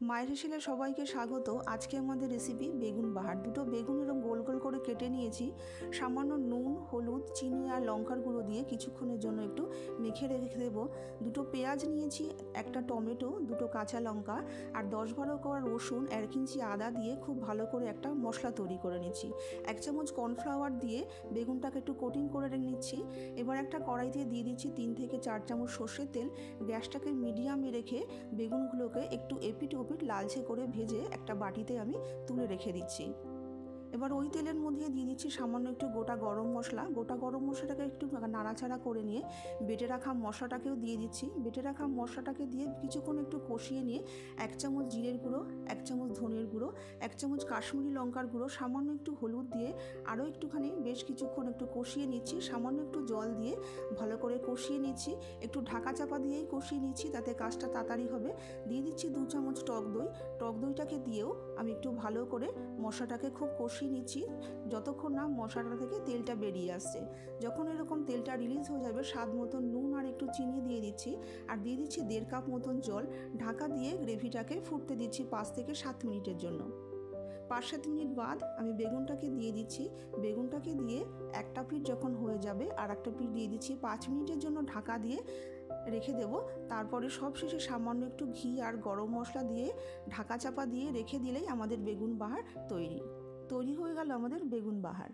মায়ের হেসেলে সবাইকে স্বাগত। আজকে আমাদের রেসিপি বেগুন বাহার। দুটো বেগুন এরকম গোল গোল করে কেটে নিয়েছি। সামান্য নুন, হলুদ, চিনি আর লঙ্কার গুঁড়ো দিয়ে কিছুক্ষণের জন্য একটু মেখে রেখে দেবো। দুটো পেঁয়াজ নিয়েছি, একটা টমেটো, দুটো কাঁচা লঙ্কা আর 10-12 কোয়া রসুন, 1 ইঞ্চি আদা দিয়ে খুব ভালো করে একটা মশলা তৈরি করে নিচ্ছি। 1 চামচ কর্নফ্লাওয়ার দিয়ে বেগুনটাকে একটু কোটিং করে নিচ্ছি। এবার একটা কড়াইতে দিয়ে দিচ্ছি 3 থেকে 4 চামচ সর্ষের তেল। গ্যাসটাকে মিডিয়ামে রেখে বেগুনগুলোকে একটু এপিট ওপিট লালচে করে ভেজে একটা বাটিতে আমি তুলে রেখে দিচ্ছি। এবার ওই তেলের মধ্যে দিয়ে দিচ্ছি সামান্য একটু গোটা গরম মশলা। গোটা গরম মশলাটাকে একটু নাড়াচাড়া করে নিয়ে বেটে রাখা মশলাটাকেও দিয়ে দিচ্ছি। বেটে রাখা মশলাটাকে দিয়ে কিছুক্ষণ একটু কষিয়ে নিয়ে 1 চামচ জিরের গুঁড়ো, 1 চামচ ধনের গুঁড়ো, 1 চামচ কাশ্মীরি লঙ্কার গুঁড়ো, সামান্য একটু হলুদ দিয়ে আরও একটুখানি বেশ কিছুক্ষণ একটু কষিয়ে নিচ্ছি। সামান্য একটু জল দিয়ে ভালো করে কষিয়ে নিচ্ছি। একটু ঢাকা চাপা দিয়েই কষিয়ে নিচ্ছি, তাতে কাজটা তাড়াতাড়ি হবে। দিয়ে দিচ্ছি 2 চামচ টক দই। টক দইটাকে দিয়েও আমি একটু ভালো করে মশলাটাকে খুব কষিয়ে নিচ্ছি যতক্ষণ না মশলাটা থেকে তেলটা বেরিয়ে আসছে। যখন এরকম তেলটা রিলিজ হয়ে যাবে, স্বাদ মতন নুন আর একটু চিনি দিয়ে দিচ্ছি আর দিয়ে দিচ্ছি 1.5 কাপ মতন জল। ঢাকা দিয়ে গ্রেভিটাকে ফুটতে দিচ্ছি 5 থেকে 7 মিনিটের জন্য। 5-7 মিনিট বাদ আমি বেগুনটাকে দিয়ে দিচ্ছি। বেগুনটাকে দিয়ে একটা পিঠ যখন হয়ে যাবে আর একটা পিঠ দিয়ে দিচ্ছি। 5 মিনিটের জন্য ঢাকা দিয়ে রেখে দেব। তারপরে সবশেষে সামান্য একটু ঘি আর গরম মশলা দিয়ে ঢাকা চাপা দিয়ে রেখে দিলেই আমাদের বেগুন বাহার তৈরি হয়ে গেল আমাদের বেগুন বাহার।